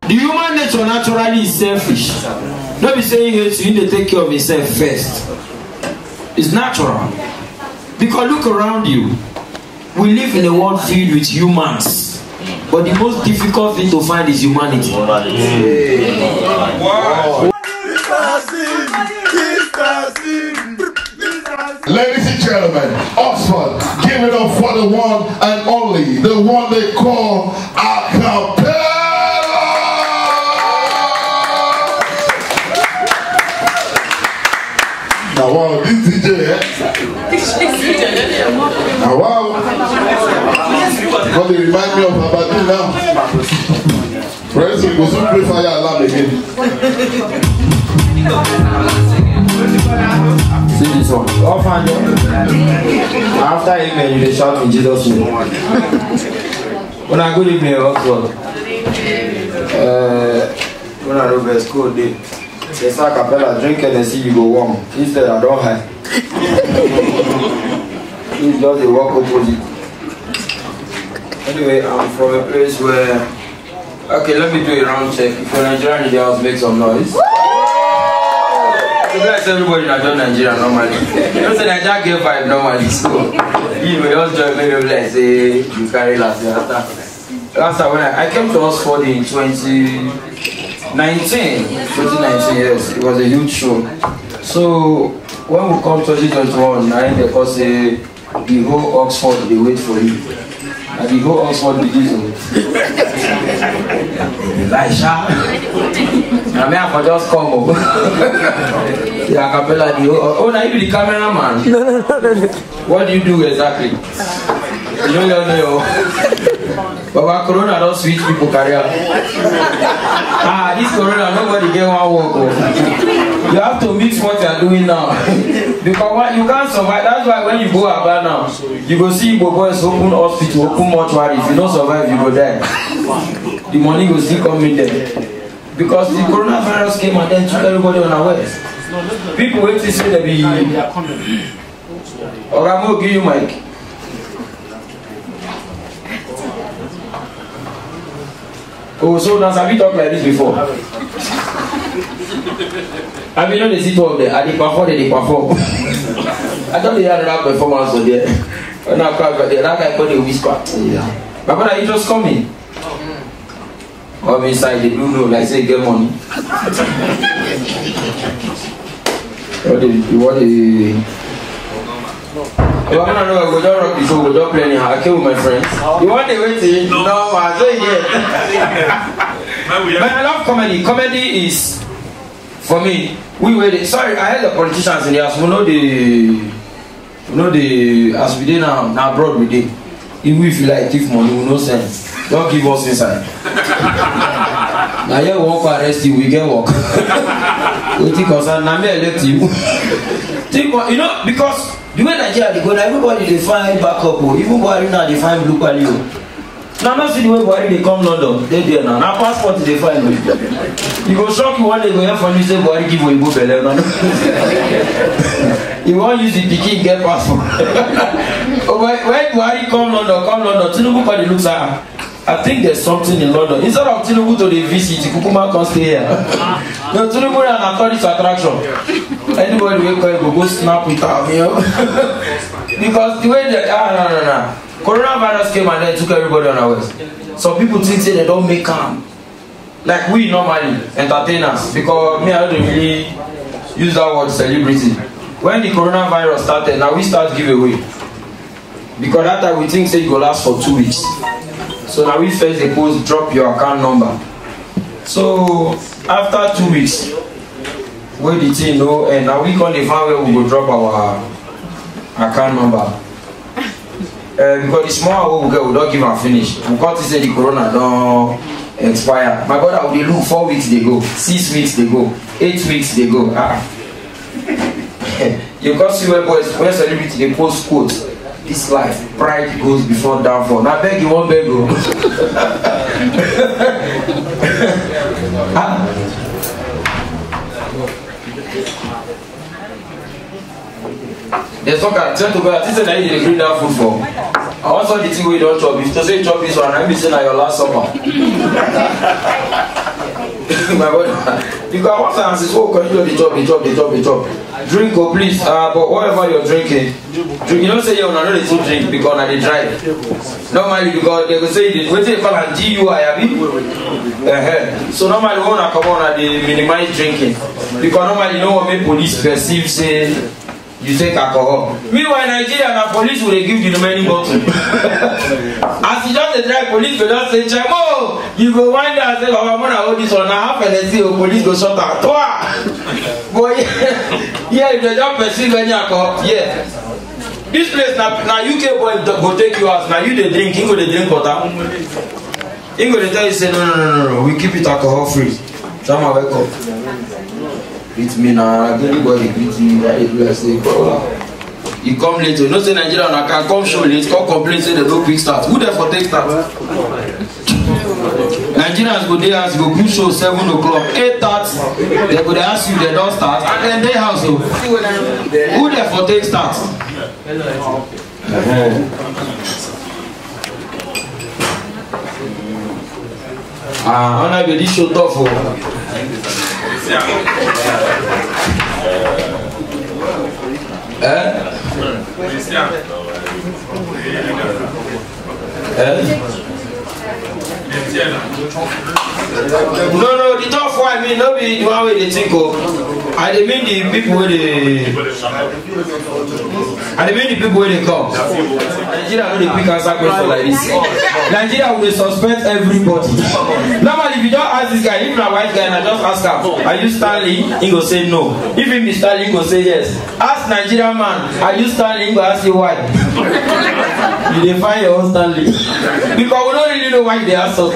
The human nature naturally is selfish. Don't be saying it, you need to take care of yourself first. It's natural. Because look around you. We live in a world filled with humans. But the most difficult thing to find is humanity. Wow. Ladies and gentlemen, Oxford, give it up for the one and only, the one they call Acapella. Now wow, this DJ, eh? Now wow. Because they remind me of Abadi now. Friends, we go soon play fire alarm again. See this one. After amen, you shout in Jesus' name. When I go to evening, Oxford. When I go to school, they say Acapella, drink and see you go warm. Instead, I don't have. It's just a walk opposite. Anyway, I'm from a place where. Okay, let me do a round check. If you're Nigerian in the house, make some noise. Everybody in Nigeria normally. You don't say Nigeria get vibe normally. So you may just join me like say you carry last year. After when I came to Oxford in 2019, yes, it was a huge show. So when we come 2021, I they call say the whole Oxford they wait for you. And the whole Oxford begins to Elisha. I mean, I can just come over. The Acapella, oh, now you be the cameraman. No. What do you do exactly? You don't know. But Corona don't switch people career. This Corona, nobody get one work. You have to mix what you are doing now. Because you can't survive. That's why when you go about now, you go see your boys open hospital, open mortuary. If you don't survive, you go die. The money will still come in there. Because the coronavirus came and then took everybody unawares. People wait to say that be. Or I'm going to give you mic. Oh, so now have you talked like this before? I mean, you know, they sit over there, and they perform. I thought they had another performance on there. When I come back there, that guy called a whisper. Yeah. But when I just come in, come inside, they do know, like say, get money. What the well, I don't know, we don't rock the show, we don't play anyhow. I came with my friends. You want the waiting? No, I'm doing it. But I love comedy. Comedy is, for me, we wait. Sorry, I heard the politicians in the house. We know the, as we did now abroad we did. Even if you like thief money, we no sense. Don't give us inside. Now you won't arrest you, we get work. We think of that, now me elect you. Think, you know, because the way Nigeria they go, everybody they find backup, even Buhari now they find blue palio. Now not see the way Buhari they come London, they there now. Now passport they find. You go shock you one day go here for you say Buhari give you go belle. You won't use the ticket get passport. When Buhari come London, Tinubu body looks at. I think there's something in London. Instead of Tinubu to the visit, Kukuma can stay here. No, Tinubu is an tourist attraction. Anybody will go snap with her, you know? Because the way they no. Coronavirus came and then took everybody on our ways. Some people think they don't make calm. Like we normally, entertainers. Because me, I don't really use that word celebrity. When the coronavirus started, now we start giveaway. Because that time we think say it will last for 2 weeks. So now we first they post drop your account number. So after 2 weeks, where the thing know, and now we call the fan where we will drop our account number. Because the small we get, we don't give and finish. We got to say the corona don't expire. My brother will look 4 weeks they go, 6 weeks they go, 8 weeks they go. You got see where boys, where celebrity they post quotes. This life, pride goes before downfall. Now beg you won't beg you. There's no kind of to go. I think that you bring that food for. I also the thing we don't chop. If to say chop this one, I'm missing at your last supper. my brother. Because once I say, oh, can you do the job. Drink, oh, please. But whatever you're drinking, you don't say you're not ready to drink because they drive. Normally, because they will say, wait till you call and GUI. So normally, when I come on, they minimize drinking. Because normally, you know what make police perceive, say, you take alcohol. Meanwhile, in Nigeria, the police will give you the many bottles. As you just drive, police will just say, Chamo, you go wind down and say, I'm going to hold this one. Now, half and see, police go shut out. But yeah, if they don't perceive any alcohol, yeah. This place, now UK boy go take you out. Now you the drink, you go the drink water. He go tell you, say, no, we keep it alcohol free. Chamo, wake up. With me now, everybody greet me. I say, you come late. You know, say Nigeria, I can come show late. Come complain, say they no quick start. Who there for take start? Nigerians go there, go quick show 7 o'clock, 8:30. They go they ask you, they don't start, and then they house. Who there for take start? I'm not really show tough. No, the tough one, I mean, not be the one way they think of. I mean the people where they come. Nigeria no dey pick answer question like this. Nigeria will suspect everybody. Normally, if you don't ask this guy, if na white guy, na just ask him, are you Stanley? He go say no. If he be Stanley, he go say yes. Ask Nigerian man, are you Stanley? He go ask you why. You dey find your own Stanley. Because we don't really know why they ask us.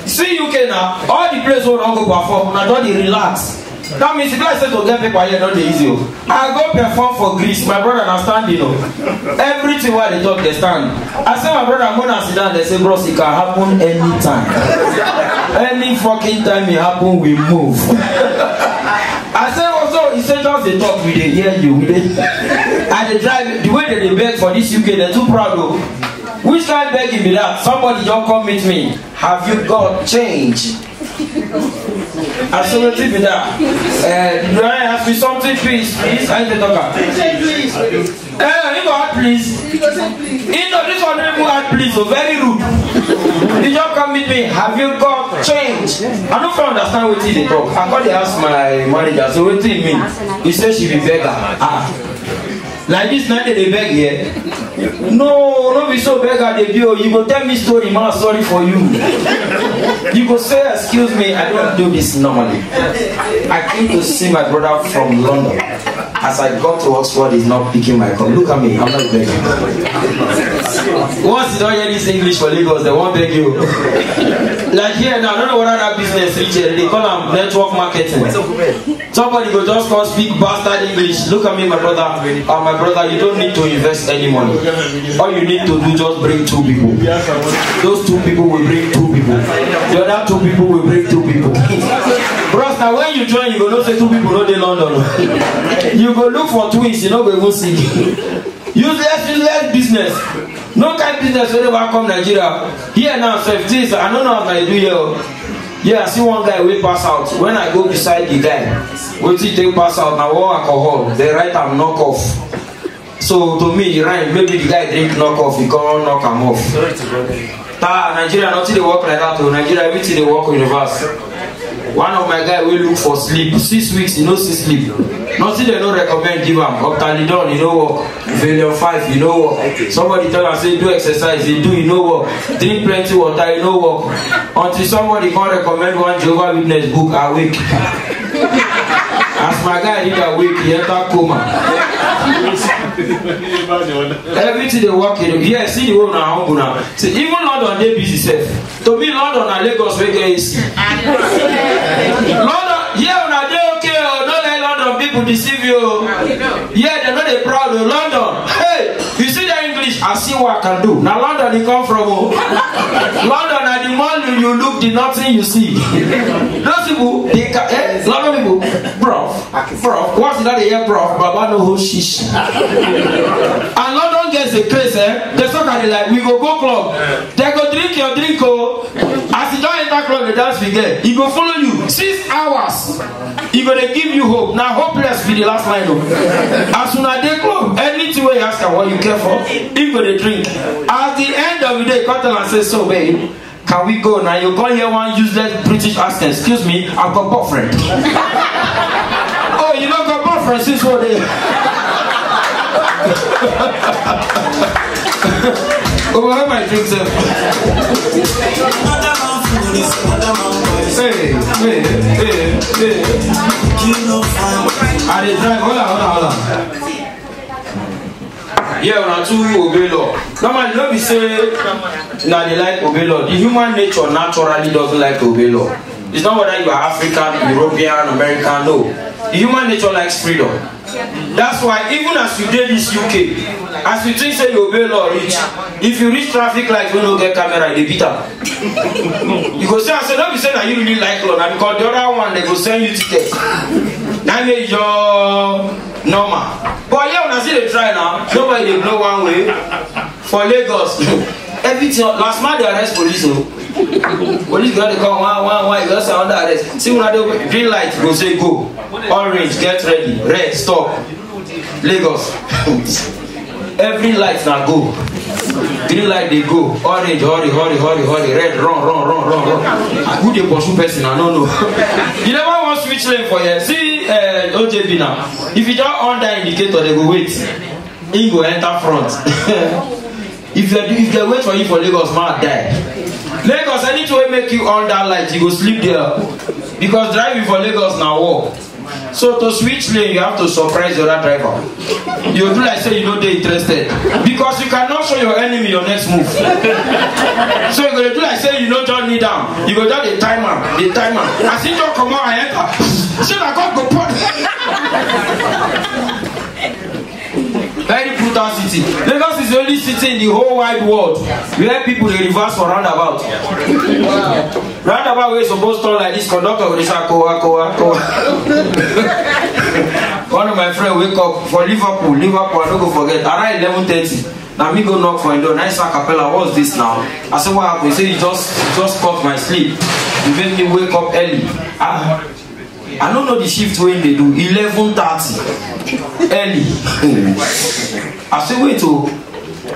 See UK now, all the place where we don't go perform, na don dey relax. That means if I say to get people here, not the easy. I go perform for Greece, my brother na stand, you know. Everything while they talk, they stand. I say my brother, I'm gonna sit down, they say, bros, it can happen anytime. Any fucking time it happen, we move. I say also, he said just they talk, we they hear you, we they. And they drive, the way they beg for this UK, they're too proud of. Which kind of begging me that? Somebody don't come meet me. Have you got change? Absolutely be that. Do I ask me something, please? I need to talk. You go out, please. You know, this one don't go out, please. So very rude. You just come meet me. Have you got change? I don't understand what they talk. I got to ask my manager. So what do you mean? He says she be beggar. Like this night they beg here. No, don't be so beggar they do. You go tell me story, man, sorry for you. You go say, excuse me, I don't do this normally. I came to see my brother from London. As I got to Oxford, he's not picking my call. Look at me, I'm not begging. Once you don't hear this English for Lagos, they won't beg you. Like here now, I don't know what that business reach here. They call them network marketing. Somebody go just come speak bastard English. Look at me, my brother. My brother, you don't need to invest any money. All you need to do just bring 2 people. Those 2 people will bring 2 people. The other 2 people will bring 2 people. Bros, now when you join, you go not say 2 people, no they London. You go look for twins, you know go even see. Useless business. No kind of business when they come Nigeria. Here now, 15, I don't know how I do here. Yeah, I see one guy will pass out. When I go beside the guy, when he take pass out, now one alcohol, they write am knock off. So to me, he rhyme, maybe the guy drink knock off, he can't knock him off. Nigeria, nothing they work like that. Nigeria, everything they work in reverse. One of my guys will look for sleep. 6 weeks, he no see sleep. Nothing they don't recommend give him. Optalidon, you know what? Valium 5, you know what? Somebody tell him, say do exercise, he do, you know what? Drink plenty water, you know what? Until somebody can't recommend one Jehovah's Witness book, awake. As my guy did awake, he enter coma. Everything they work in, yeah, see the one now, humble now. See, even London, they busy safe. To me, London and Lagos, we get AC. London, yeah, when they okay, don't let London people deceive you. Yeah, they're not a proud of London. Hey, you see the English, I see what I can do. Now London, they come from London, and the more you look, the nothing you see. Those people, they can, London people, bro, what's that they hear, bro? Baba no ho shish. And London gets a place, they talk at it like, we go club. They go drink your drink, oh. As you don't enter club, they dance again. He go follow you. 6 hours. He gonna give you hope. Now hopeless be the last line. As soon as they club, anything where you ask her what you care for, he gonna drink. At the end of the day, come and say, so babe, can we go now? You come here one useless British accent. Excuse me, I've got boyfriend. Oh, you don't got boyfriend since what day? Oh, I have my drink, sir. Hey. I dey drive. Hold on. Yeah, when I too obey law. Normally, don't be say now they like obey law. The human nature naturally doesn't like to obey law. It's not whether you are African, European, American. No, the human nature likes freedom. That's why even as you did this UK, as you think say you obey law reach, if you reach traffic light, we no get camera, they beat up. You go say, don't be saying that you really like law, and because the other one they go send you tickets. That means you're normal. But yeah, when I see the try now, nobody they blow one way. For Lagos, everything last month they arrest police. Police got to come one, you got under arrest. See when I do green light, go say go. Orange, get ready. Red, stop. Lagos. Every light now go. Green light they go. Orange, hurry. Red, run. Who they pursue person? I don't know. You never want switch lane for you. See OJB now. If you don't on that indicator, they go wait. He go enter front. If they wait for you for Lagos, man die. Lagos, anything will make you on that light, you go sleep there. Because driving for Lagos now walk. So to switch lane, you have to surprise the other driver. You do like say you know they're interested. Because you cannot show your enemy your next move. So you're gonna do like say you know John knee down. You go down the timer. As he don't come out and enter. So I got go put. Very brutal city. Lagos is the only city in the whole wide world where people they reverse for roundabout. Roundabout where supposed to like this conductor with this koa. One of my friends wake up for Liverpool, I don't go forget. Around 11:30. Now me go knock for him door. Nice Capella, what's this now? I said what happened? He said he just cut my sleep. You made me wake up early. I don't know the shift when they do 11:30 early. I say wait,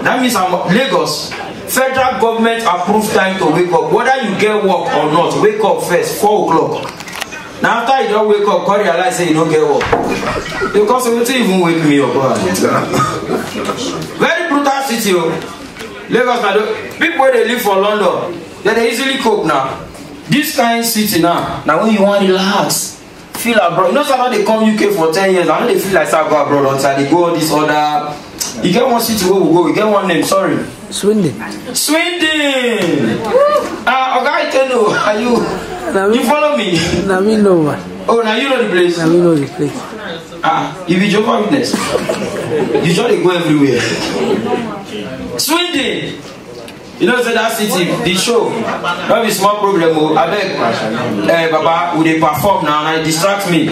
that means I'm Lagos. Federal government approved time to wake up. Whether you get work or not, wake up first 4 o'clock. Now after you don't wake up, God realize say you don't get work. Because you don't even wake me up. Very brutal city. Lagos, people where they live for London, they easily cope now. This kind of city now when you want to relax. Feel abroad. You know how they come UK for 10 years. I know they feel like I go abroad outside. They go all this other. You get one city where we go. You get one name. Sorry. Swindon. Oga, I tell you. Are you? You follow me? Now we know one. Oh, now you know the place. Now we know the place. You be Jehovah's Witness. You sure they go everywhere. Swindon. You know, so that city, the show, not be small problem. I beg, Baba, will they perform now and it distract me?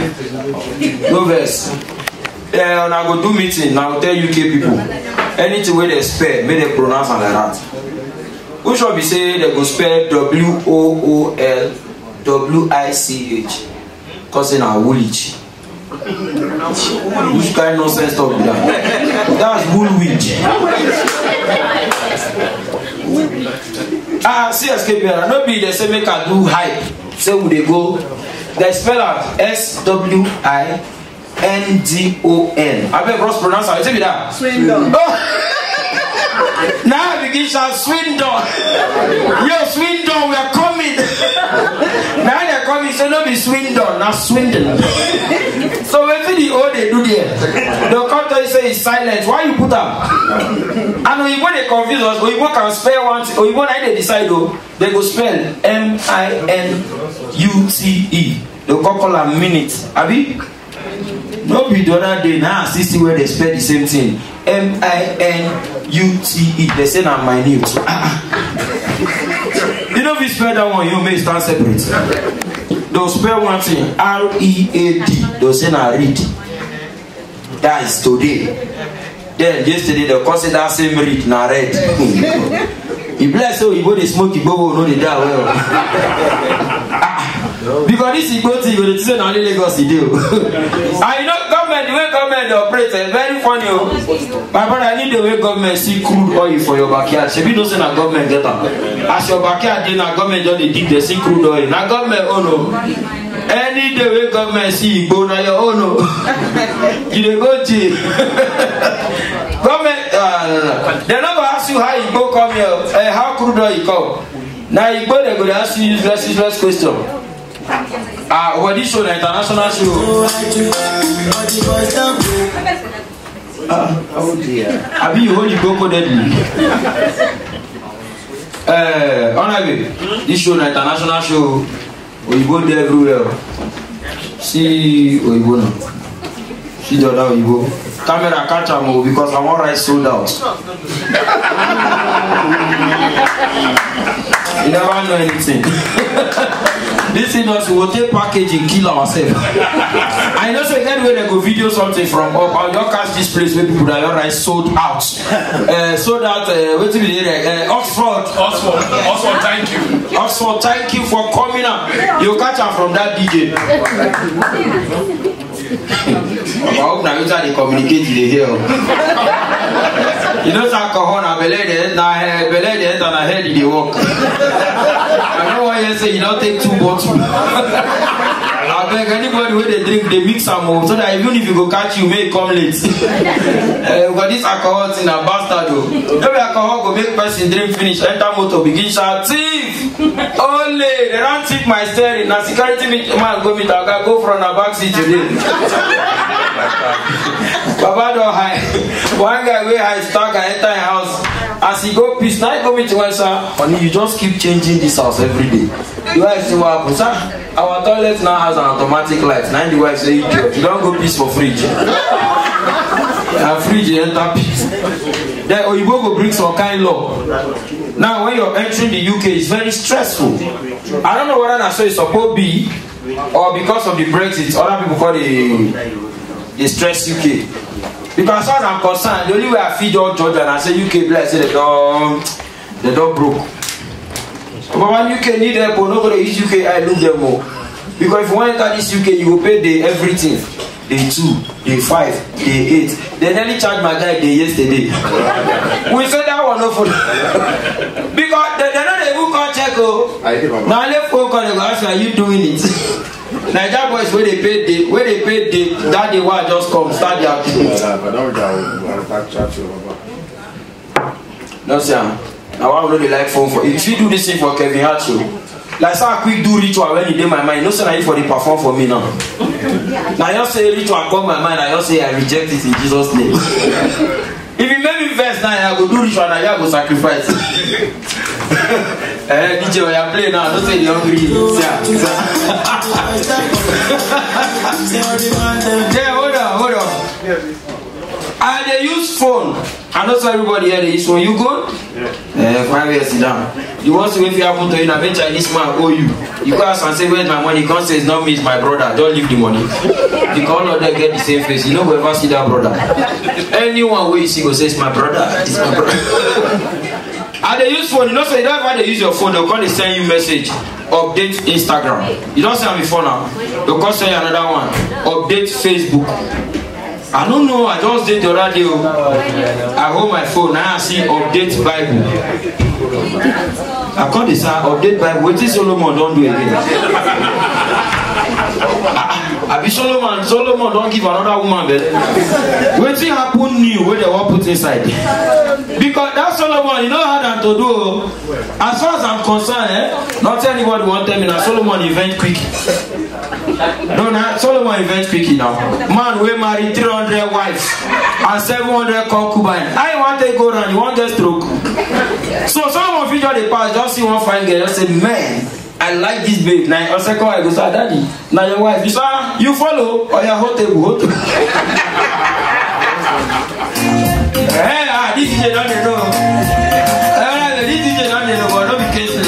No verse. And I go do meeting, now tell UK people, anything where they spell, may they pronounce like that. Who should be say they go spell WOOLWICH, because in our Woolwich. Which kind of nonsense talk with that? That's Woolwich. CSKP, no be they say make I do hype. Say would they go? They spell out SWINDON. I beg Ross pronounce it. Take it down. Swindon. Now I begin to Swindon. Yo, Swindon, we are coming. Now they're coming, so no be Swindon, not Swindon. So when the old they do there, the content say it's silent. Why you put up? And Oyibo they confuse us. Oyibo can spell one. Oyibo now they decide they go spell MINUTE. They call a minute. Abi? No be the other day now. See where they spell the same thing. MINUTE. They say I'm minute. You know if you spell that one, you may stand separate. They'll spell one thing, READ. They'll say now read. That is today. Then yesterday they'll consider that same read now read. He bless you go they smoke bobo no they die well. Because this is good thing, you say only Lagos to do. And you know, government, the way government operates is very funny. My brother, I need the way government see crude oil for your backyard. She be no say na government get am. As your backyard, then na government just dey dig the see crude oil. Na government own no. Any day way government see Igbo na your own no. You dey go jail. Government, they never ask you how Igbo come here, how crude oil come. Now Igbo they go ask you useless question. What this show, the international show. Oh dear. Have you hold Igbo codedly? Honorable, this show, the international show. Oyibo there everywhere. See Oyibo now. See the other Oyibo. Camera catch am because I want rice sold out. You never know anything. This thing us will take packaging, kill ourselves. I know so anyway they go video something from up. I'll just catch this place where people that your rice sold out. So that wait till the Oxford, thank you. Oxford, thank you for coming up. You catch her from that DJ. I hope now you try to communicate with the hell. You know alcohol na belly and I head in the walk. I know why you say you don't take 2 bottles. I beg anybody where they drink, they mix some more so that even if you go catch you may come late. But this alcohol in a bastard though. Every alcohol go make person drink finish, enter motor, begin shout, thief! Only they don't take my steering. Now security man go meet a guy, go from a back seat today. Baba don't hide. One guy where I stuck, I enter a house. As he go peace, now I go meet one sir. Honey, you just keep changing this house every day. The wife say what happens, sir? Our toilet now has an automatic light. Now the wife say you don't go peace for fridge. And fridge you enter peace. Then Oyibo go bring some kind law. Now when you're entering the UK, it's very stressful. I don't know whether that's so it's supposed to be or because of the Brexit, other people call the stress UK. Because as far as I'm concerned, the only way I feed all Georgia and I say UK bless, they don't broke. But when UK need help, nobody use UK, I look them more. Because if you want to enter this UK, you will pay the everything. Day 2, day 5, day 8. They nearly charged my guy day yesterday. We said that one no for because they don't even call check. Now they phone call they go ask, are you doing it? Nigeria boys where they paid that day one just come start their no sir. Now I don't like phone for if you do this thing for Kevin Hart show. Like so I quick do ritual when you did my mind. No say I for the perform for me now. Now you say ritual come my mind, I just say I reject it in Jesus' name. If you make me verse now, I go do ritual and I go sacrifice. DJ when you play now, don't say the hungry. Yeah, hold on. And they use phone. I know so everybody here they use phone. You good? Yeah. 5 years sit down. You want to if you happen to you now, venture this man owe you. You go ask and say, where's my money? You can't say it's not me, it's my brother. Don't leave the money. Because all of them get the same face. You know whoever see that brother. Anyone where you see go say it's my brother. It's my brother. And they use phone, you know, so you don't ever they use your phone, they'll call they send you message, update Instagram. You don't say I'm before now. They'll call send you another one, update Facebook. I don't know, I just did the other day. I hold my phone, now I see update Bible. I call this update Bible. What is Solomon don't do again? I be Solomon don't give another woman bed. What thing happen new where they want put inside? Because that Solomon, you know how that to do. As far as I'm concerned, not anybody want tell me that Solomon event quick. No, Solomon event quick now. Man, we married 300 wives and 700 concubines. I want to go around, you want to get stroke. So Solomon feature the past, just see one fine girl, just say, man, I like this babe. Now, a second I go say, daddy, now your wife, you follow or your whole table. Hey, this DJ don't know. This DJ don't know, but don't be careful.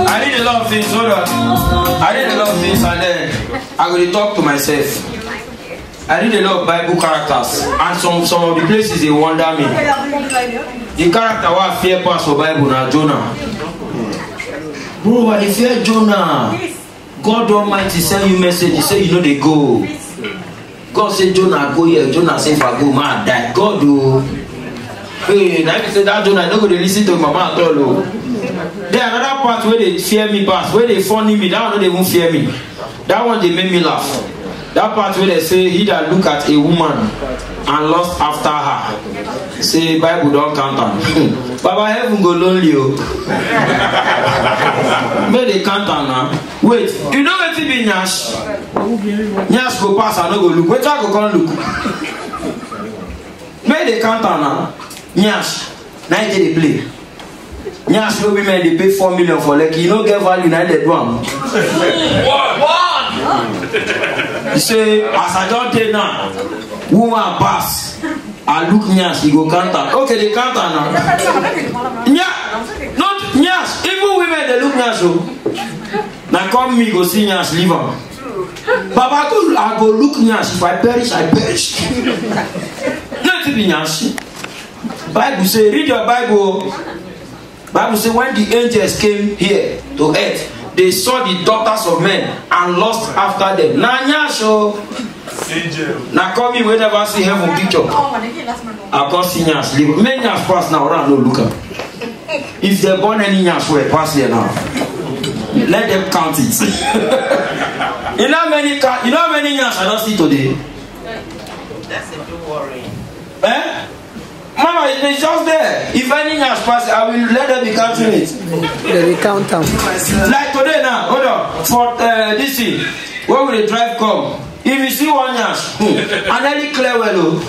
I did a lot of things, hold on. I did a lot of things and then I will talk to myself. I read a lot of Bible characters, and some of the places they wonder me. The character I fear pass for Bible now Jonah. Bro, I fear Jonah. God Almighty send you message. He say you know they go. God say Jonah go here. Jonah say if I go, man die. God do. Hey, now you say that Jonah no go to listen to mama at all. There another part where they fear me pass, where they funny me. That one they won't fear me. That one they make me laugh. That part where they say he that look at a woman and lust after her. Say Bible don't count on. Baba heaven go lonely oh. May they count on now. Wait, you know what it be Nyash? Nyash go pass and no go look. Wait, I go come look. May they count on now. Nyash, now they play. Nyash no women they pay 4 million for like you no get value now they do am. What? You say as I don't take now, woman pass. I look Nyash, he go counter. Okay, they counter now. Not Nyash. Even women they look Nyash. Now come me go see Nyash leave him. Baba I go look Nyash. If I perish, I perish. Not to be Nyash. Bible say read your Bible. Bible say when the angels came here to earth, they saw the daughters of men and lust after them. Now Nyash. Now come me whenever see heaven picture. I can't see Nyash leave. Many Nyash pass now around no look up. If they born any Nyash way pass here now, let them count it. You know how many Nyash I don't see today? That's a don't worry. Eh? Mama, it's just there. If any Nyash pass, I will let them be counting it. They will count them. Like today now, hold on. For this thing, where will the drive come? If you see one Nyash, and then it clear well.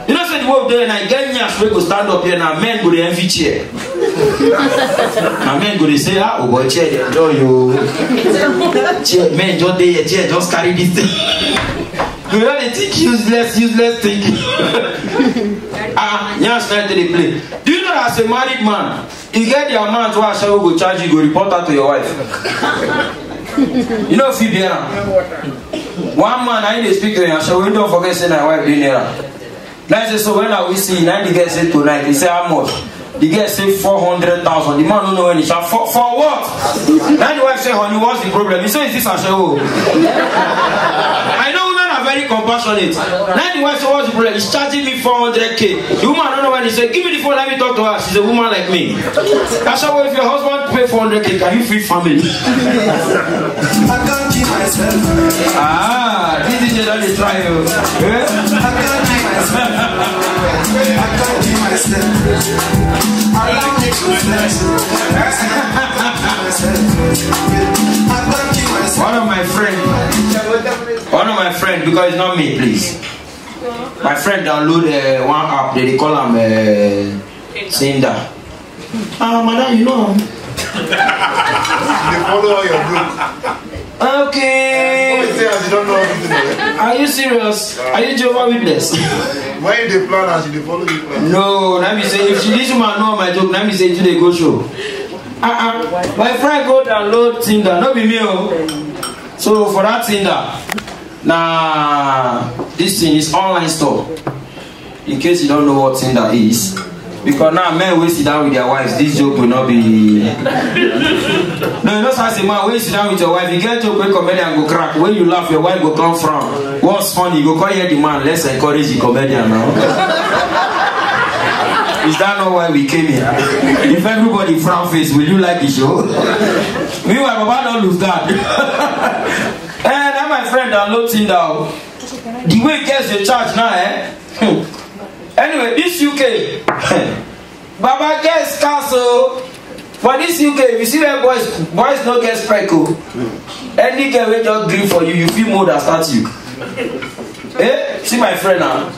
You know, say the way there and I get Nyash, we go stand up here now, men go to envy chair. And men go to say, ah, oh boy, chair, enjoy you. Chair, men just there, chair, just carry this thing. You know, they think useless thing. Nyash night they play. Do you know that as a married man, you get the amount where I shall go charge you, go report that to your wife. You know if you be one man I need to speak to him, so we don't forget saying my wife being here. Now say so when I will see, now the girl say tonight, he say how much? The girl say 400,000. The man don't know any shall for what? Now the wife say, honey, what's the problem? He say, is this a show? I know women are very compassionate. Now the wife say, what's the problem? He's charging me 400k. The woman don't know when he say, give me the phone, let me talk to her. She's a woman like me. I said, well, if your husband pay 400k, can you feed family? I can't keep myself. Ah, this is just only try you. I can't keep myself. I can't keep myself. Allow me to flex. One of my friend, because it's not me, please. My friend download one app, they call him Tinder. Ah, madam, you know. They follow all your group. Okay. You don't know everything. Are you serious? Are you Jehovah's Witness? When they plan and they follow you. No, let me say, if this woman know my joke, let me say today go show. My friend go download Tinder, not be me. So for that Tinder, this thing is online store. In case you don't know what Tinder is. Because now men will sit down with their wives, this joke will not be. No, you know, as a man, when you sit down with your wife, you get joke when comedian go crack. When you laugh, your wife go come from. What's funny? You go call here the man, let's encourage the comedian now. Is that not why we came here? If everybody frown face, will you like the show? Meanwhile, Baba don't lose that. And now my friend download Tinder. The way it gets the charge now, Anyway, this UK, Baba gets castle. For this UK, if you see where boys don't get speckle. Any girl will just green for you, you feel more than start you. Eh? See my friend now.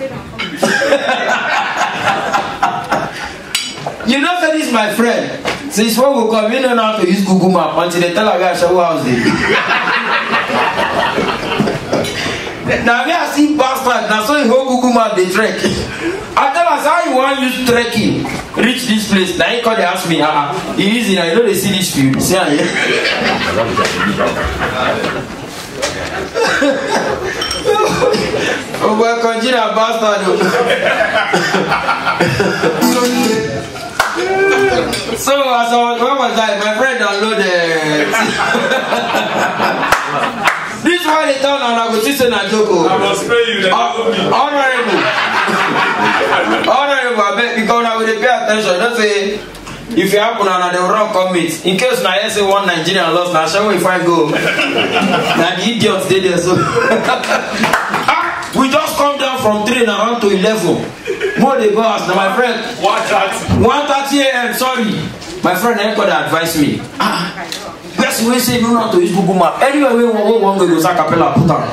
You know that this is my friend. Since when we come, you know how to use Google Map until they tell a guy show house there. Now we are seeing bastard. Now so you whole Google Map they trek. I tell us how you want to use trekking reach this place. Now he call they ask me, easy now you know they see this field. See here. Oh boy, consider bastard. So as I was, where was I? My friend downloaded. This one they turn on. I go see say na joke. I must pay you. Honorable, honorable. I bet because I will pay attention. Don't say if you happen and they will run commit. In case na say one Nigerian lost, na show if I go. Na the idiots dey there so. We just come down from 3 and around to 11. More they go ask now, my friend. 1:30 a.m. Sorry, my friend Enko advised me. Best way say no not to use Google Map. Anyway, we want to go to Capella, put on.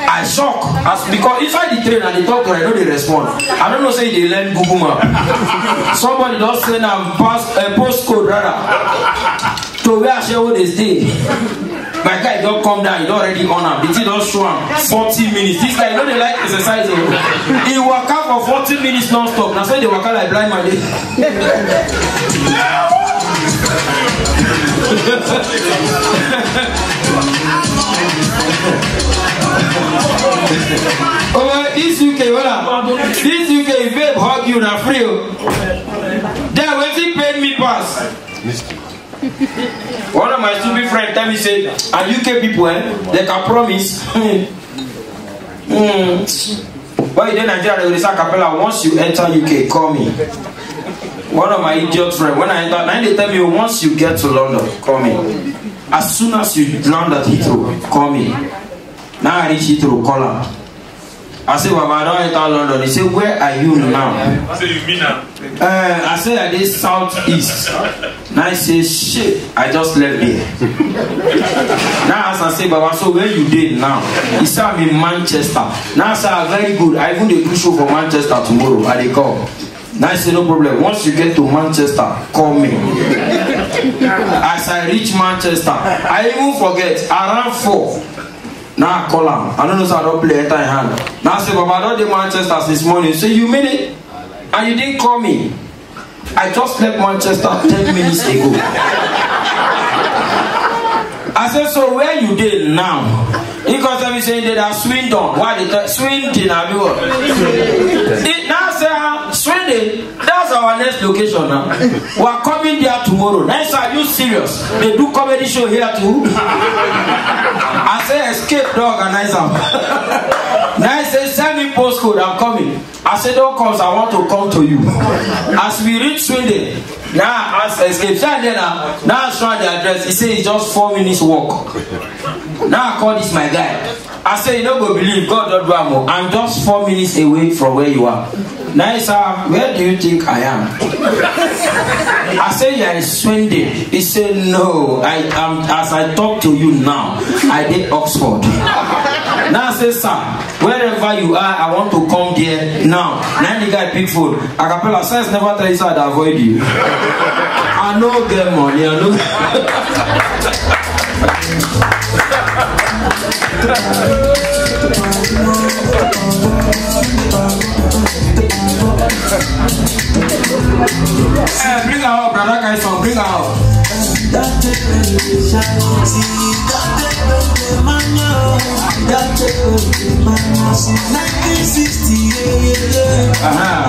I shock as because inside the train and they talk to I know they respond. I don't know say they learn Google Map. Somebody just send a postcode rather to where I share what they stay. My guy don't come down, he don't already on him. The thing don't show him 40 minutes. This guy, you know they like exercise. He work out for 40 minutes non-stop. That's why they work out like blind man. Oh, this UK, this UK, if babe hug you, na free. Then when he paid me pass. One of my stupid friends tell me say, and UK people, they can promise. But in Nigeria, they will say Capella, once you enter UK, call me. One of my idiot friends, when I enter, now they tell me, once you get to London, call me. As soon as you land at Heathrow, call me. Now I reach Heathrow, call her. I say, Baba, I don't enter London. He say, where are you now? I say, you mean now? I say, I did southeast. Now I say, shit, I just left there. Now as I say, Baba, so where you did now? He said, I'm in Manchester. Now I say, very good. I even do show for Manchester tomorrow. I dey call. Now I say, no problem. Once you get to Manchester, call me. As I reach Manchester, I even forget, around 4. Now I call him. I don't know, so I don't play enter in hand. Now I say, Baba, I don't do Manchester since morning. So you mean it? And you didn't call me. I just left Manchester 10 minutes ago. I said, so where you did now? Because let me say they are Swindon. Why they Swindon? Now say Swindon. That's our next location now. We are coming there tomorrow. Nice, are you serious? They do comedy show here too. I say escape the organizer. Now I say send me postcode. I'm coming. I said don't come. I want to come to you. As we reach Swindon, now as escape. Now I show the address. He say it's just 4 minutes walk. Now I call this my guy. I say you don't go believe God don't do more. I'm just 4 minutes away from where you are. Now sir, where do you think I am? I say you are in Swindon. He said no. I am as I talk to you now. I did Oxford. Now I say sir, wherever you are, I want to come there now. Now the guy pick food. Acapella says never tell you so I'd avoid you. I know get money. I know. Bring her up, brother guys, bring her up.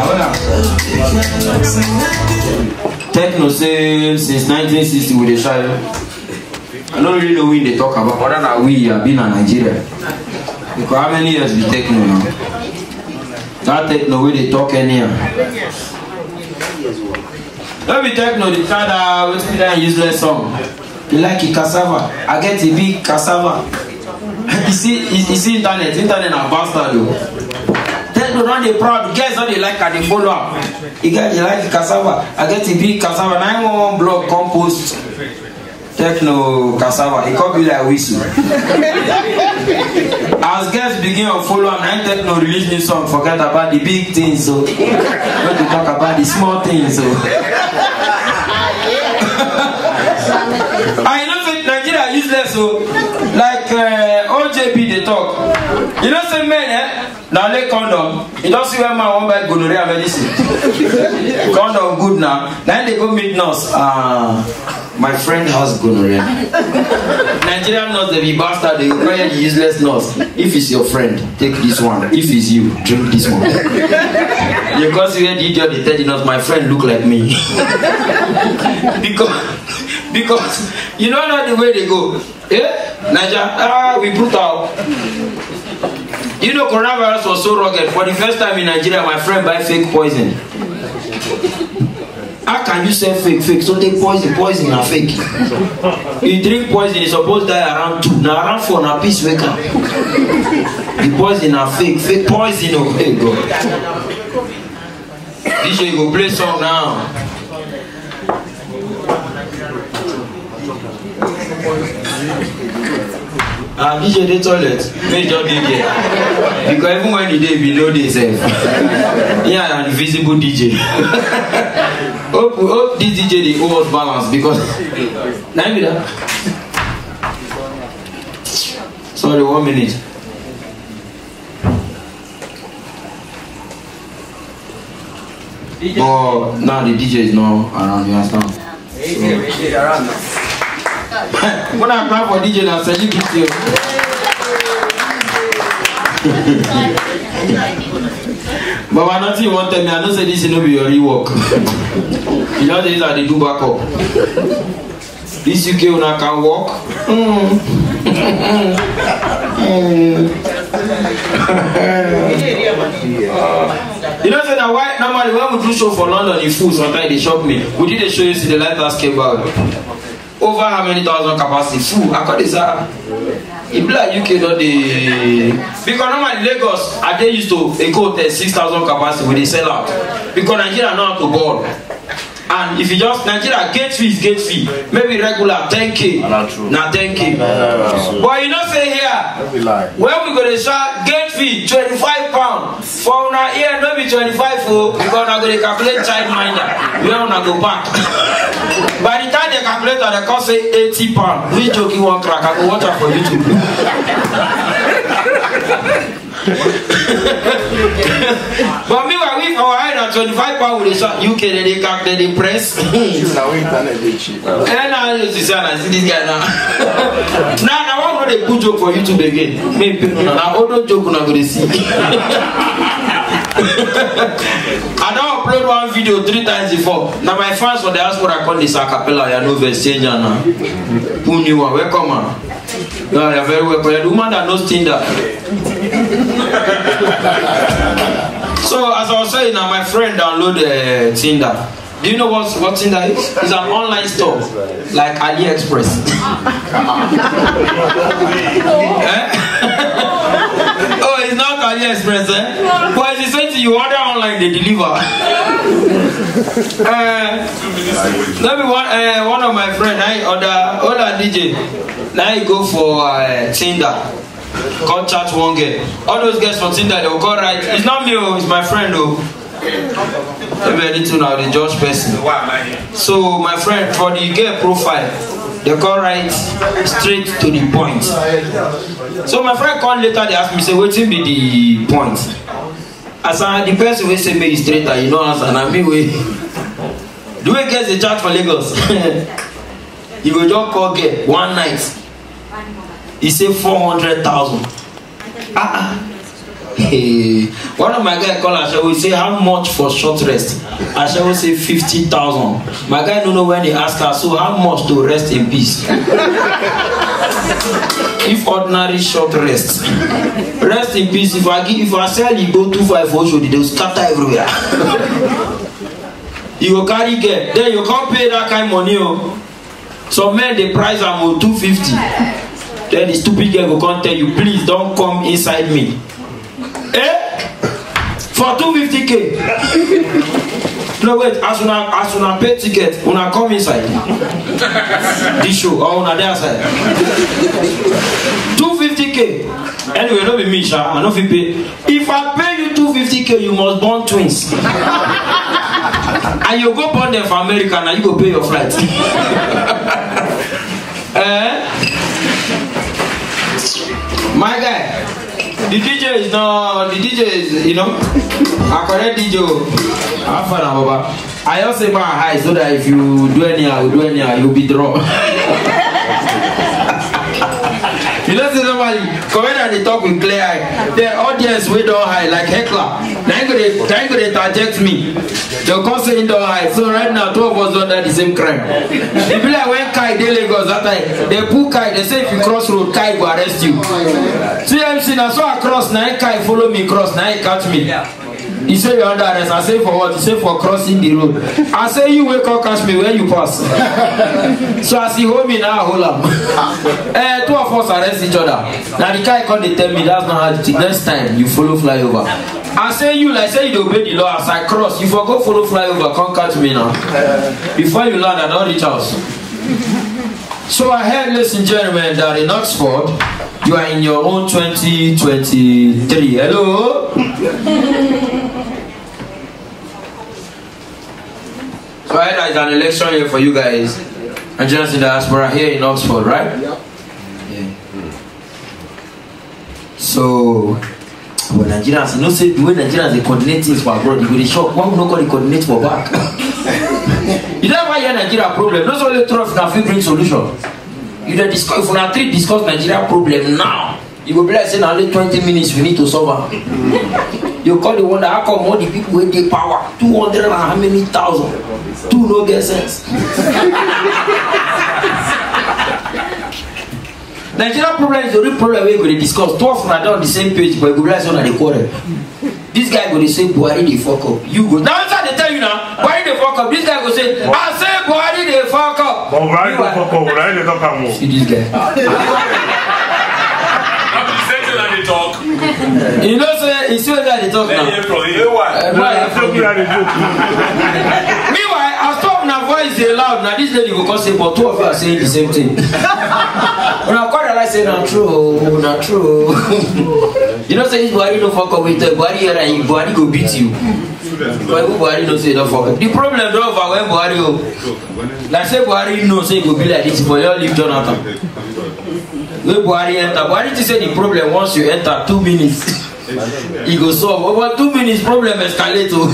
Hold on. Techno says since 1960 with a child. I don't really know when they talk about whether that we have been in Nigeria. Because how many years we techno now? That techno where they talk anyhow. Don't be techno, the kind of that useless song. You like a cassava. I get a big cassava. You see internet and bastard though. Techno not they proud. Guys not they like and they follow up. You guys you like cassava. I get a big cassava. 911 blog compost. Techno cassava, it could be like whistle. As guests begin to follow and techno release new song, forget about the big things. So we to talk about the small things. So I know that Nigeria is useless. So like OJ JB they talk. You know say men now lay condom. You don't see where man one buy gonorrhea medicine. Condom good now. Then they go meet nurse. My friend has gonorrhea. Nigerian nurse they be bastard. They go the useless nurse. If it's your friend, take this one. If it's you, drink this one. Because you hear the idiot they tell the nurse, my friend look like me. because you know not the way they go. Niger, we put out. You know, coronavirus was so rugged. For the first time in Nigeria, my friend buy fake poison. How can you say fake? So they poison are fake. You drink poison, it's supposed to die around 2. Now around 4, now peace wake up. The poison are fake poison. Oh, hey God. This you go play song now. DJ the toilet, major DJ. Because even when the day below this, yeah, an invisible DJ. hope this DJ the owe us balance because. Sorry, 1 minute. Oh, now the DJ is not around. You understand? When I apply for DJ, now say you keep still. But when nothing you want tell me, I don't say this will not be your rework. You know this are the do backup. This UK una can walk. You know say that why normally when we do show for London in full sometimes they shock me. We did a show you see the lighthouse came out. Over how many thousand capacity? Full. I call this it be like UK not the because normally Lagos are they used to a go 6,000 capacity when they sell out. Because Nigeria know how to board. And if you just Nigeria gate fee is gate fee. Maybe regular 10k. Now 10k. But you know say here when we go to shop gate fee 25 pounds. For now here no be 25 for because now go to calculate child minder. We are gonna go back. By the time they calculate they cost say 80 pounds. We joking one crack, I go watch out for YouTube. But meanwhile, we our hide at 25 pounds with the shot UK, they calculate the press. And now you see this guy now. Now I want to put joke for YouTube again. Maybe now other joke I'm going to see. I don't upload one video 3 times before. Now my fans for the house what I call this a cappella, I know the stage now. Who knew welcome man. No, you're very welcome. You're the woman that knows Tinder. So as I was saying now, my friend downloaded Tinder. Do you know what Tinder is? It's an online store like AliExpress. Oh, it's not AliExpress, But it's the same thing you order online, they deliver. Maybe one of my friends, I order DJ. Now you go for Tinder. Call chat one girl. All those girls from Tinder, they will call right. It's not me, it's my friend though. Maybe I need to know the judge person. So my friend for the girl profile, they call right straight to the point. So my friend called later, they asked me, say, what will be the point? As the person will say me straight, you know, as an me way. Do we get the chat for Lagos? You will just call girl one night. He said 400,000. Hey. One of my guys called Asha will say how much for short rest? Asha will say 50,000. My guy don't know when they ask her, so how much to rest in peace? If ordinary short rest. Rest in peace. If I sell you go 254 show, they'll scatter everywhere. You go carry get, then you can't pay that kind of money. So men the price am 250. Then the stupid girl will come tell you, please don't come inside me. For 250k. No wait, as una pay ticket, una come inside. This show or una there side. 250k. Anyway, don't be me, Sha. I know if you pay. If I pay you 250k, you must born twins. And you go born them for America, and you go pay your flight. My guy, the DJ is not, the DJ is, you know, I correct DJ. I'm fine, Baba. I also say my high so that if you do anyhow, you'll be drawn. You know, see somebody come in and they talk with clear eye. The audience way down high like heckler. Now they interject me. They'll come say indoor high. So right now, two of us don't do the same crime. If you like when Kai they Lagos that time, they pull Kai. They say if you cross road, Kai will arrest you. CMC now so I cross now Kai follow me cross now he catch me. He say you're under arrest. I say for what? He say for crossing the road. I say you wake up catch me when you pass. So I see hold me now hold up. Two of us arrest each other. Now the guy come they tell me that's not how to next time you follow flyover. I say you like say you obey the law as I cross. You for go follow flyover, come catch me now. Before you land I don't reach house. So I heard, ladies and gentlemen, that in Oxford you are in your own 2023. Hello? So I heard that it's an election year for you guys. Nigerians in the diaspora here in Oxford, right? Yeah. So, when Nigerians, you know, say the way Nigerians they coordinate things for abroad, you go to shock. Why would not call it coordinate for back? You never hear Nigeria problem. Those only throw if you bring solution. You don't discuss. If we are three discuss Nigeria problem now, you will be like saying only 20 minutes we need to solve. You call the one that how come all the people with the power 200 and how many thousand? Two no get sense. Nigeria problem is the real problem we going to discuss. Two of them are on the same page, but we realize one at the quarter. This guy go to say Buhari they fuck up. You go now inside they tell you now Buhari they fuck up. This guy go say I say Buhari they fuck up. Buhari they fuck up. Buhari they talk more. See this guy. They talk. You know say he see that they talk now. Meanwhile, I stop my voice they loud. Now this lady go come say, but two of you are saying the same thing. When I quite realize say not true, not true. You know say this Buhari don't fuck up with Buhari here and Buhari go beat you. But Buhari don't say don't fuck up. The problem don't over when Buhari go. Like say Buhari no say go be like this, but you leave Jonathan. When Buhari enter, Buhari to say the problem once you enter 2 minutes. He go solve. Over 2 minutes problem escalate to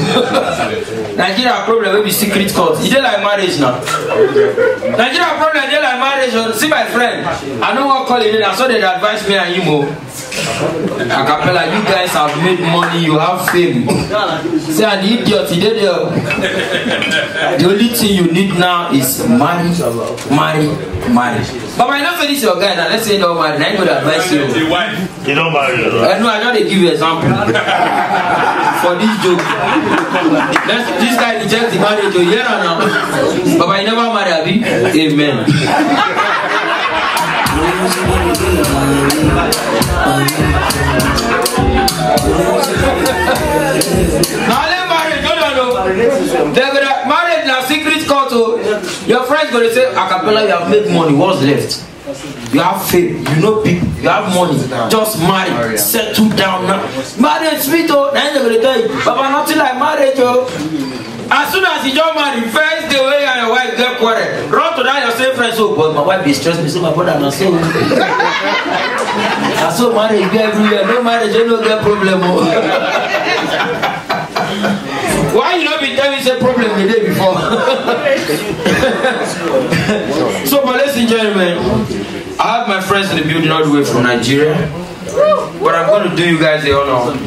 Nigeria problem will be secret court. He dey like marriage now. Nigeria problem dey like marriage. See my friend, I know what call it. I saw they advise me and him. Acapella, you guys have made money, you have fame. Say an idiot, he did there. The only thing you need now is marry. But I know say this your guy now. Let's say you don't marry. I ain't gonna advise you. You don't marry. No, I don't give you example for this joke. This guy rejects the marriage to hear now. But I never marry, Abi. Amen. Now let marriage, no. They're gonna marriage now secret court. Your friends gonna say, Acapella, you have made money. What's left? You have fame, you know people, you have money. Just marry, settle down now. Marriage, sweet oh. Then they're gonna tell you, Papa, nothing like marriage oh. As soon as you don't marry, first the way and your wife get quarrel, run to that your same friends. Oh, but my wife be stressed me, so my brother not so. I saw marriage be everywhere. No marriage, you don't get problem. Oh. Why you not be telling me say problem the day before? So, but ladies and gentlemen, I have my friends in the building all the way from Nigeria. But I'm going to do you guys a honor.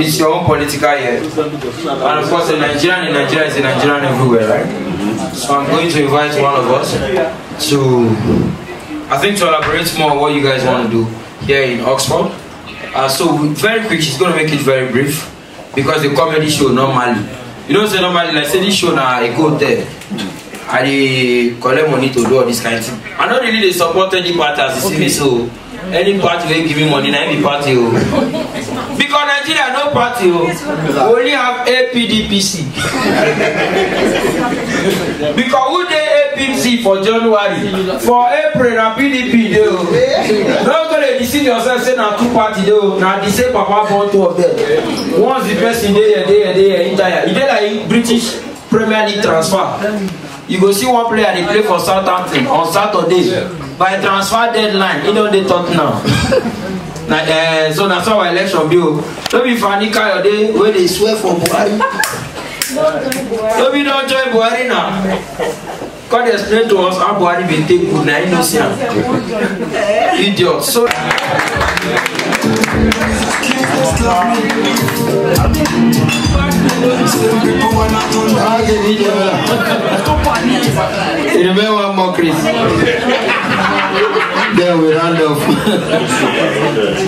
It's your own political year. And of course, a Nigerian in Nigeria is a Nigerian everywhere, right? So I'm going to invite one of us to, I think, to elaborate more on what you guys want to do here in Oxford. So very quick, she's going to make it very brief. Because the comedy show normally, you don't say normally, like say this show now, I go there. I collect money to do all this kind of thing. I don't really support any party as you see me, so any party will give me money, not any party. Because Nigeria no party, we only have APDPC. Because who dey APC for January, for April na PDP dey. Don't go dey deceive yourself say na two party dey. Na the same papa born two of them. Once the person dey here, entire. E dey like British Premier League transfer. You go see one player they play for Southampton on Saturday. by transfer deadline, you know they talk now. So that's how election bill. Don't be funny kind of day where they swear for Buhari. Don't be don't join Buhari now. God explain to us how Buhari been take good now, innocent. Idiot. So remember one more Chris. Then we round off.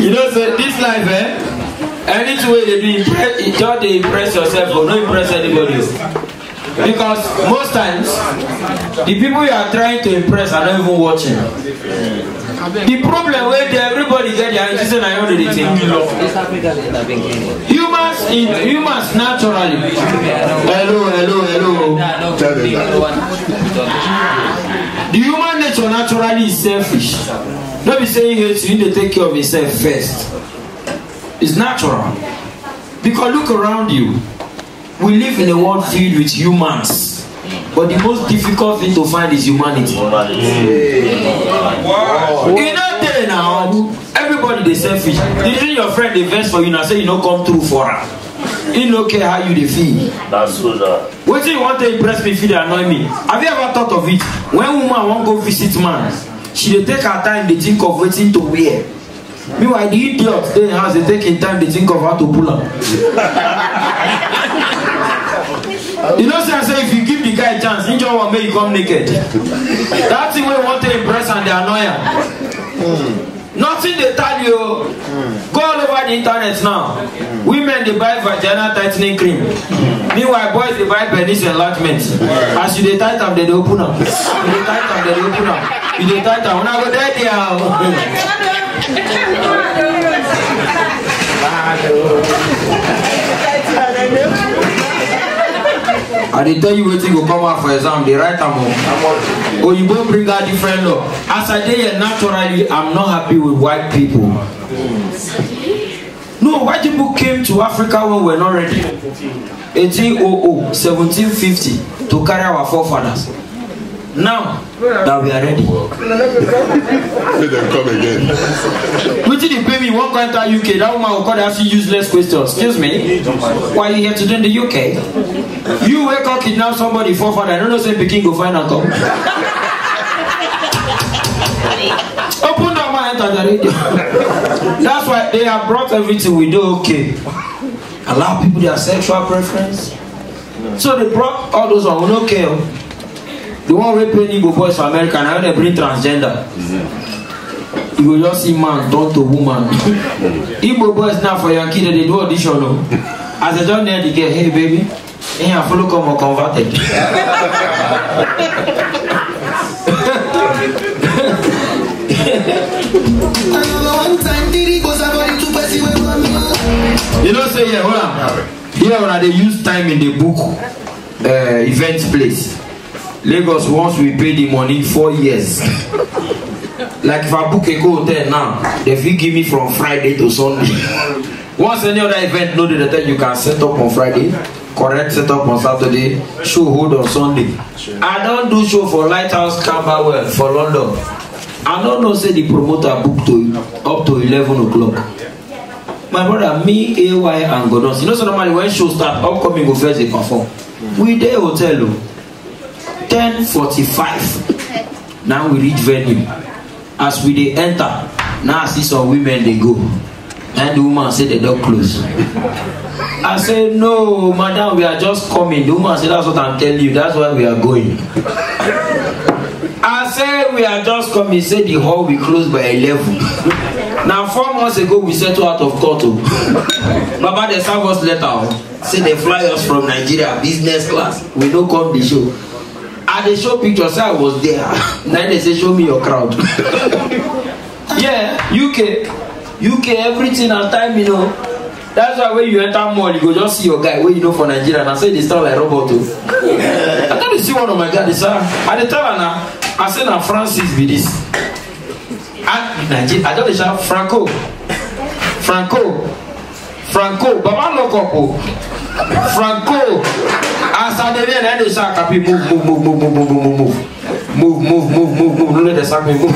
You know, so this life, any way they do impress, you just they impress yourself or not impress anybody. Because most times, the people you are trying to impress are not even watching. The problem where everybody get their interest in another thing. Humans naturally. Hello. The human nature naturally is selfish. Don't be saying you need to take care of yourself first. It's natural. Because look around you. We live in a world filled with humans. But the most difficult thing to find is humanity. Wow. In that day now, everybody is selfish. Did your friend invest for you and say you don't come through for her? He don't care how you feel. That's good. What do you want to impress me if they annoy me? Have you ever thought of it? When woman won't go visit man, she dey take her time, they think of waiting to wear. Meanwhile, the idiot stay in the house, they taking time, they think of how to pull up. You know, say if you give the guy a chance, he just want make you come naked. That's the way we want to impress and they annoy him. Nothing they tell you. Go all over the internet now. Women they buy vagina tightening cream. Meanwhile, boys they buy penis enlargement. As you they tight them, they open up. You they tight them, they open up. You they tight them. When I go there, and they tell you what you go come out for exam, they write them up. Or you go bring out different law. As I say, naturally, I'm not happy with white people. No, white people came to Africa when we were not ready. 1800, 1750 to carry our forefathers. Now that we are ready. Let them come again. What did they pay me? One country UK. That woman will call and ask you useless questions. Excuse me. Why are you here today in the UK? You wake up, kidnap somebody, forefather. I don't know, say Peking go find and come. Open the mind, enter the radio. That's why they have brought everything we do okay. Allow people their sexual preference. So they brought all those on okay. The one we pay Igbo boys for America and when they bring transgender. You will just see man turn to woman. Igbo boys now for Yankee they do audition. As they don't near the girl, hey baby, hey I follow come or converted. You know say yeah, hold on. Here when they use time in the book event place. Lagos once we pay the money 4 years. Like if I book a hotel now, they will give me from Friday to Sunday. Once any other event know that you can set up on Friday, correct set up on Saturday, show hold on Sunday. I don't do show for Lighthouse Camberwell for London. I don't know say the promoter booked to up to 11 o'clock. My brother, me, AY and Godos. You know so normally when show start, upcoming go first they perform. We there hotel 10:45. Now we reach venue. As we they enter, now I see some women they go. And the woman said the door closed. I said, no, madam, we are just coming. The woman said, that's what I'm telling you. That's why we are going. I said, we are just coming. He said, the hall will close by 11. Now, 4 months ago, we settled out of court. Baba, they serve us letter. Say they fly us from Nigeria, business class. We don't come the show. And they show pictures, I was there. Now they say, show me your crowd. Yeah, UK, everything on time, you know. That's why when you enter mall, you go just see your guy where you know for Nigeria and I say they start like robot. I thought you see one of my guys, I tell her now, I said now Francis be this. And Nigeria, I don't shout Franco, Baba lock up, Franco. As I did, they shout, move. Move. Don't let the sack me move.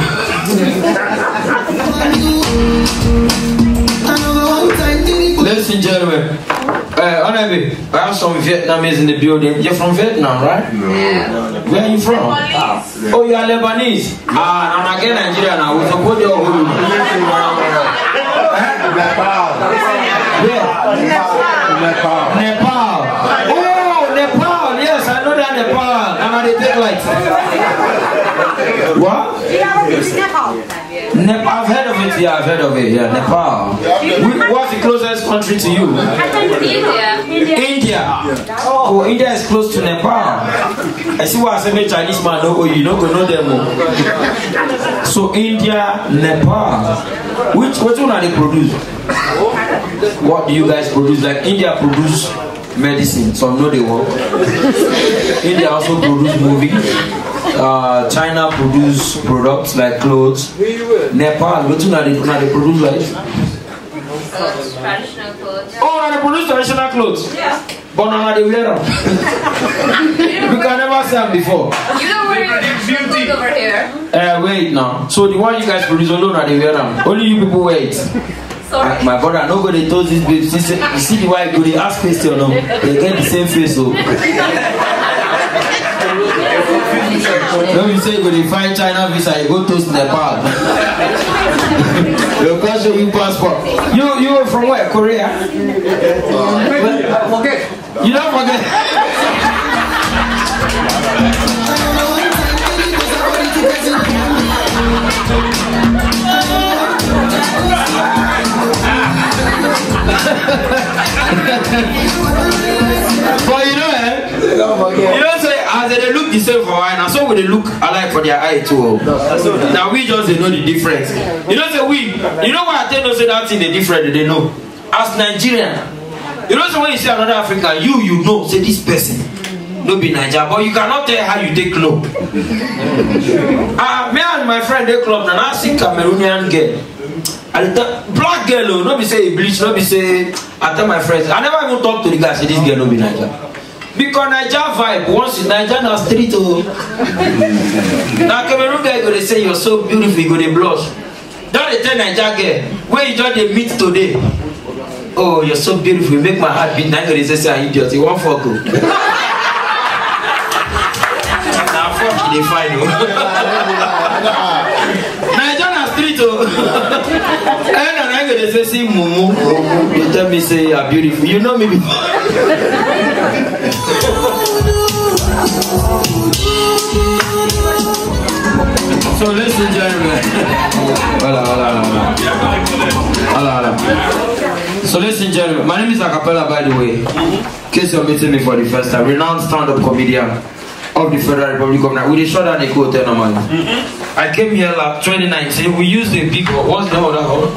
Ladies and gentlemen, Honorable, I have some Vietnamese in the building. You're from Vietnam, right? Yeah. Where are you from? Oh, you are Lebanese. I'm again Nigerian now. We support your whole. Nepal. Oh, Nepal. Yes, I know that Nepal. And they take like. What? Nepal. I've heard of it. Yeah, I've heard of it. Yeah, Nepal. What's the closest country to you? India. Oh, India is close to Nepal. I see why I say Chinese man. No, you don't know them more. So India, Nepal. Which one are they produce? What do you guys produce? Like India produce medicine, some know they work. India also produce movies. China produce products like clothes. Nepal, what are they produce like? Traditional clothes. Oh, they produce traditional clothes. Yeah. But now they wear them. We can never see them before. You don't wear traditional clothes over here. Wait now. So the one you guys produce alone, they wear them. Only you people wear it. Sorry. My brother, nobody told this babe. You see the wife go, they ask question, no? They get the same face, so. When you say you go to find China visa, you go to Nepal. You can't show you passport. You were from where? Korea? Forget. You don't forget. But you know, you don't say as they look the same for eye, and so when they look alike for their eye too. Now we just they know the difference. You don't say we. You know why I tell you say that thing they different, they know. As Nigerian, you know, so when you see another African, you know, say this person. No be Nigeria, but you cannot tell how you take club. Me and my friend they club, and I see Cameroonian girl. And the black girl, no be say bleach, no be say. I tell my friends, I never even talk to the guy. Say this girl no be Nigeria. Because Nigeria vibe, once in Nigeria na street oh. Now Cameroon guy go they say you're so beautiful, you go they blush. Don't they tell Nigeria girl, where you just they meet today. Oh, you're so beautiful, you make my heart beat. Now they say I'm idiot, you want fuck oh. Now fuck they find you. Nigeria na street oh. And then they say see mumu. You tell me say you're beautiful. You know me before. So ladies and gentlemen. So ladies and gentlemen, my name is Acapella, by the way. In case you're meeting me for the first time, renowned stand-up comedian of the Federal Republic of Nigeria. With a short and a quote normally. I came here like 2019. We used a big one. What's the other one?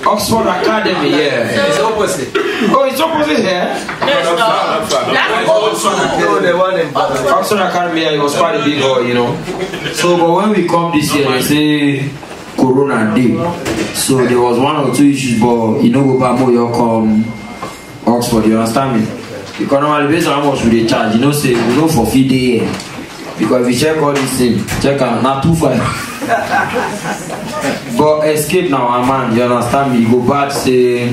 Oxford Academy, yeah. It's opposite. Oh, it's opposite here? Oxford Academy, yeah, it was quite a big hall, you know. So, but when we come this year, they say Corona Day. So there was one or two issues, but you know, Obama, you come Oxford, you understand me? Because normally based on how much we they charge, you know, say we don't forfeit day. Because if you check all these things, check out not 2.5. But escape now, man, you understand me? You go back, say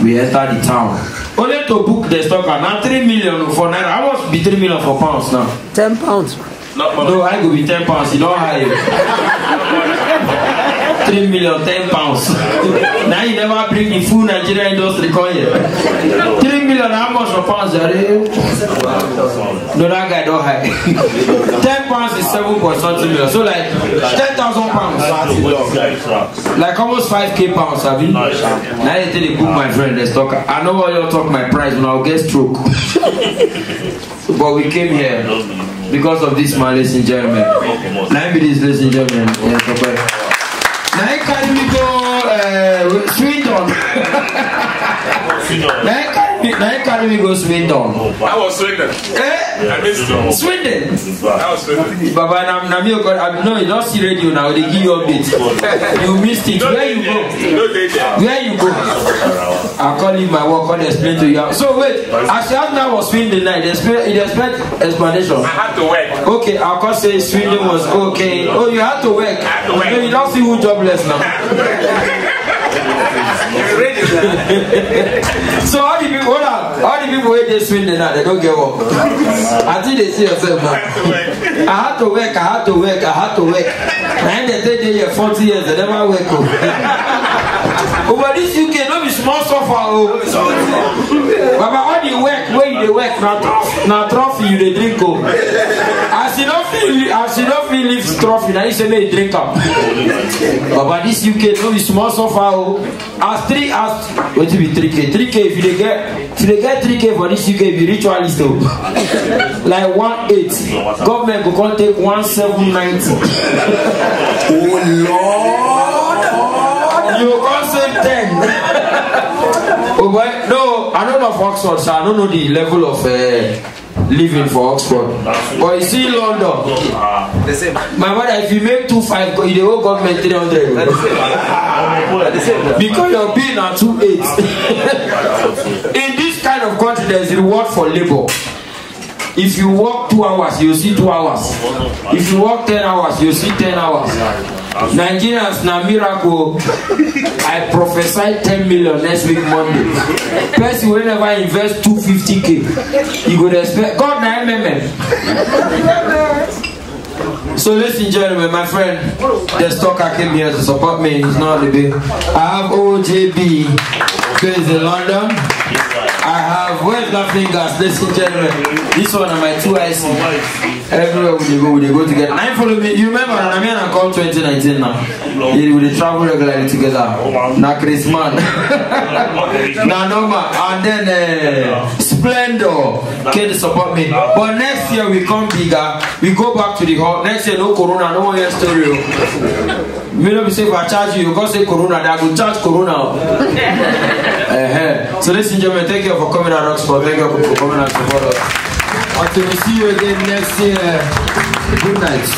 we enter the town. Only to book the stock now 3 million for naira. How much be 3 million for pounds now? 10 pounds. No, I go be 10 pounds, you don't hire. 3 million, 10 pounds. Now you never bring the full Nigerian industry come here. 3 million, how much for pounds? No, that guy don't hire. 10 pounds is 7.something million. So like 10,000 pounds. Like almost 5k pounds, have you? Now they tell the book my friend, let's talk. I know why you'll talk my price when I'll get stroke. But we came here because of this, my ladies and gentlemen. Now be this, ladies and gentlemen. Yes, okay. Now can we go Swindon. Now carry me go Swindon. I was Swindon. I missed you. Swindon. I was Swindon. Baba, no, you don't see radio now. They give you updates. You missed it. Where you go? Where you go? I'll call you my work. I'll explain to you. So wait, as your now was Swindon night. It expect explanation. I had to work. Okay, I'll call say Swindon was okay. Oh, you had to work. I had to work. No, you don't see who jobless now. So all the people, all the people where they swing the night, they don't get work. I think they see yourself now. I had to work. And they say they are 40 years, they never work. But this UK, no be small suffer. But all the work, where you work, now trophy you they drink. As you don't feel live trophy, now you say they drink up. But this UK, no be small suffer. As what will be 3K? 3K if you get 3K for this UK, if you ritualist though. Like 1.8. Government will come take 1,790. Oh Lord! You can't say 10. Oh boy, no, I don't know of Oxford, so I don't know the level of living for Oxford. But you see London. The same. My brother, if you make 2.5, you the whole government 300. Because your bill are 2.8. In this kind of country, there is reward for labor. If you work 2 hours, you see 2 hours. If you work 10 hours, you see 10 hours. Nigerians na miracle. I prophesy 10 million next week Monday. Person will never invest 250K. You would expect God na MMM. So ladies and gentlemen, my friend, the stalker came here to support me. He's not the big. I have OJB based in London. I have Where's Laughing Gas, ladies and gentlemen. This one are my 2 IC. Everywhere we go together. Now follow me. You remember I'm here and call 2019 now. We travel regularly together. Na Christmas. Na Noma. And then Splendor came to support me. But next year we come bigger. We go back to the hall. Next year no Corona, no more year stereo. We don't be safe I charge you. You can't say Corona, they will charge Corona. So ladies and gentlemen, thank you for coming at Oxford. Thank you for coming and support us. Until we see you again next year. Good night.